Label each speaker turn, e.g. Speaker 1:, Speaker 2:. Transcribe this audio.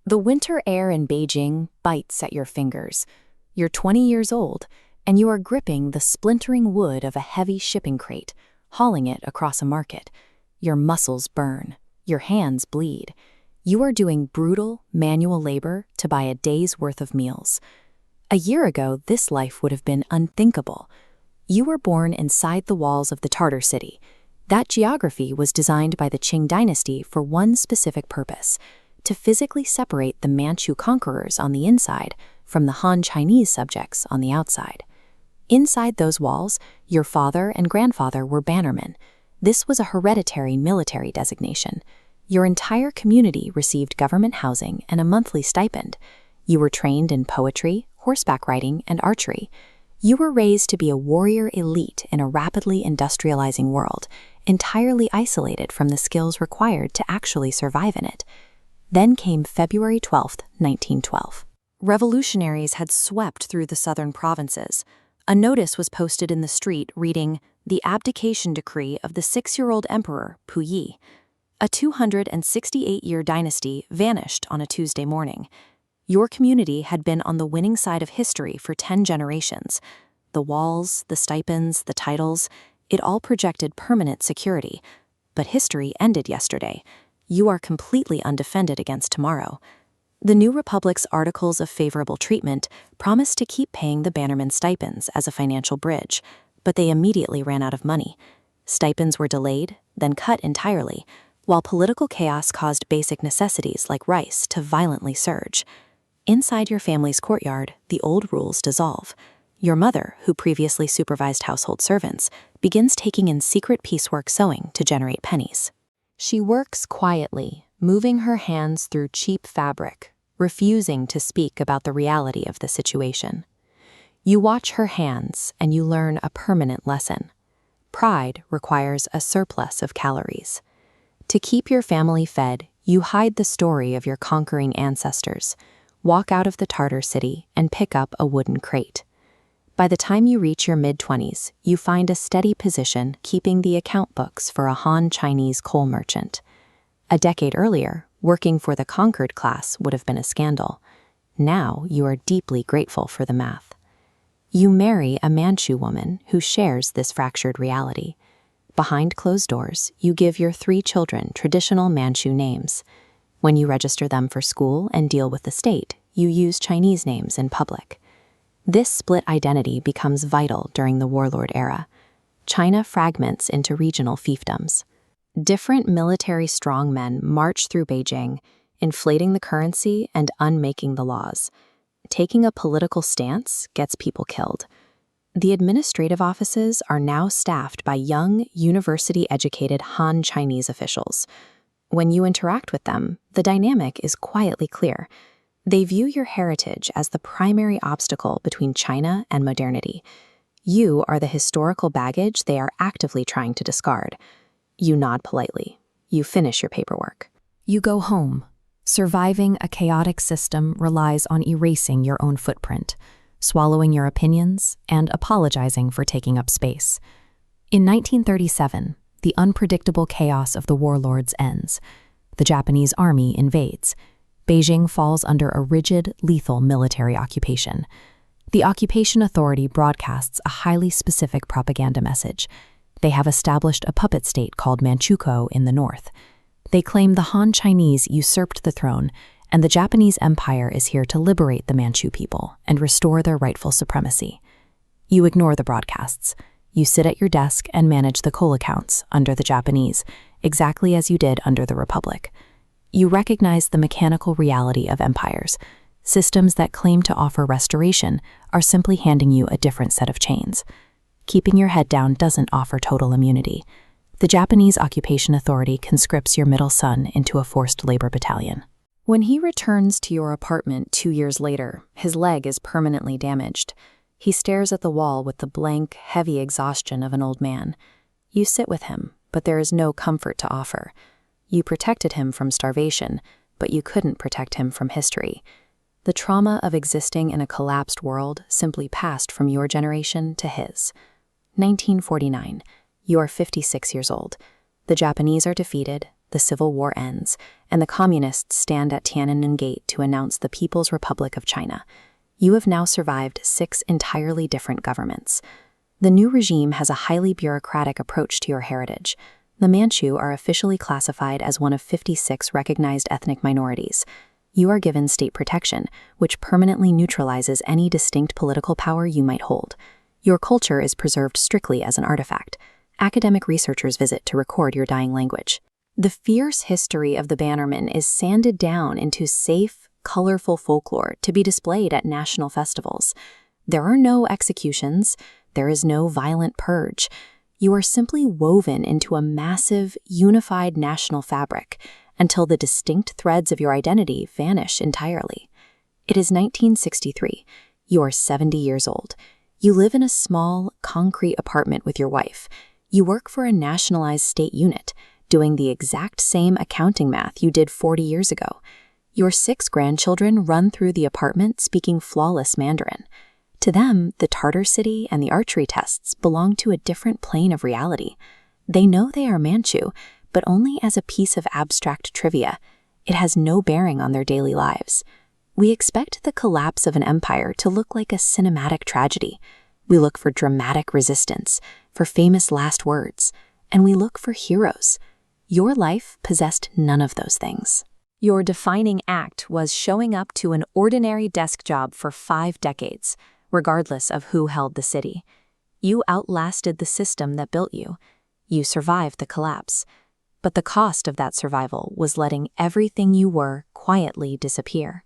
Speaker 1: The winter air in Beijing bites at your fingers. You're 20 years old, and you are gripping the splintering wood of a heavy shipping crate, hauling it across a market. Your muscles burn. Your hands bleed. You are doing brutal, manual labor to buy a day's worth of meals. A year ago, this life would have been unthinkable. You were born inside the walls of the Tartar city. That geography was designed by the Qing Dynasty for one specific purpose: to physically separate the Manchu conquerors on the inside from the Han Chinese subjects on the outside. Inside those walls, your father and grandfather were bannermen. This was a hereditary military designation. Your entire community received government housing and a monthly stipend. You were trained in poetry, horseback riding, and archery. You were raised to be a warrior elite in a rapidly industrializing world, entirely isolated from the skills required to actually survive in it. Then came February 12, 1912. Revolutionaries had swept through the southern provinces. A notice was posted in the street reading, "The abdication decree of the 6-year-old emperor, Puyi." A 268-year dynasty vanished on a Tuesday morning. Your community had been on the winning side of history for 10 generations. The walls, the stipends, the titles, it all projected permanent security. But history ended yesterday. You are completely undefended against tomorrow. The new republic's articles of favorable treatment promised to keep paying the bannermen stipends as a financial bridge, but they immediately ran out of money. Stipends were delayed, then cut entirely, while political chaos caused basic necessities like rice to violently surge. Inside your family's courtyard, the old rules dissolve. Your mother, who previously supervised household servants, begins taking in secret piecework sewing to generate pennies. She works quietly, moving her hands through cheap fabric, refusing to speak about the reality of the situation. You watch her hands and you learn a permanent lesson. Pride requires a surplus of calories. To keep your family fed, you hide the story of your conquering ancestors, walk out of the Tartar city, and pick up a wooden crate. By the time you reach your mid-20s, you find a steady position keeping the account books for a Han Chinese coal merchant. A decade earlier, working for the conquered class would have been a scandal. Now you are deeply grateful for the math. You marry a Manchu woman who shares this fractured reality. Behind closed doors, you give your 3 children traditional Manchu names. When you register them for school and deal with the state, you use Chinese names in public. This split identity becomes vital during the warlord era. China fragments into regional fiefdoms. Different military strongmen march through Beijing, inflating the currency and unmaking the laws. Taking a political stance gets people killed. The administrative offices are now staffed by young, university-educated Han Chinese officials. When you interact with them, the dynamic is quietly clear. They view your heritage as the primary obstacle between China and modernity. You are the historical baggage they are actively trying to discard. You nod politely. You finish your paperwork. You go home. Surviving a chaotic system relies on erasing your own footprint, swallowing your opinions, and apologizing for taking up space. In 1937, the unpredictable chaos of the warlords ends. The Japanese army invades. Beijing falls under a rigid, lethal military occupation. The occupation authority broadcasts a highly specific propaganda message. They have established a puppet state called Manchukuo in the north. They claim the Han Chinese usurped the throne, and the Japanese Empire is here to liberate the Manchu people and restore their rightful supremacy. You ignore the broadcasts. You sit at your desk and manage the coal accounts under the Japanese, exactly as you did under the Republic. You recognize the mechanical reality of empires. Systems that claim to offer restoration are simply handing you a different set of chains. Keeping your head down doesn't offer total immunity. The Japanese occupation authority conscripts your middle son into a forced labor battalion. When he returns to your apartment 2 years later, his leg is permanently damaged. He stares at the wall with the blank, heavy exhaustion of an old man. You sit with him, but there is no comfort to offer. You protected him from starvation, but you couldn't protect him from history. The trauma of existing in a collapsed world simply passed from your generation to his. 1949. You are 56 years old. The Japanese are defeated, the Civil War ends, and the communists stand at Tiananmen Gate to announce the People's Republic of China. You have now survived 6 entirely different governments. The new regime has a highly bureaucratic approach to your heritage. The Manchu are officially classified as one of 56 recognized ethnic minorities. You are given state protection, which permanently neutralizes any distinct political power you might hold. Your culture is preserved strictly as an artifact. Academic researchers visit to record your dying language. The fierce history of the Bannermen is sanded down into safe, colorful folklore to be displayed at national festivals. There are no executions. There is no violent purge. You are simply woven into a massive, unified national fabric until the distinct threads of your identity vanish entirely. It is 1963. You are 70 years old. You live in a small, concrete apartment with your wife. You work for a nationalized state unit, doing the exact same accounting math you did 40 years ago. Your 6 grandchildren run through the apartment speaking flawless Mandarin. To them, the Tartar City and the archery tests belong to a different plane of reality. They know they are Manchu, but only as a piece of abstract trivia. It has no bearing on their daily lives. We expect the collapse of an empire to look like a cinematic tragedy. We look for dramatic resistance, for famous last words, and we look for heroes. Your life possessed none of those things. Your defining act was showing up to an ordinary desk job for 5 decades, regardless of who held the city. You outlasted the system that built you. You survived the collapse. But the cost of that survival was letting everything you were quietly disappear.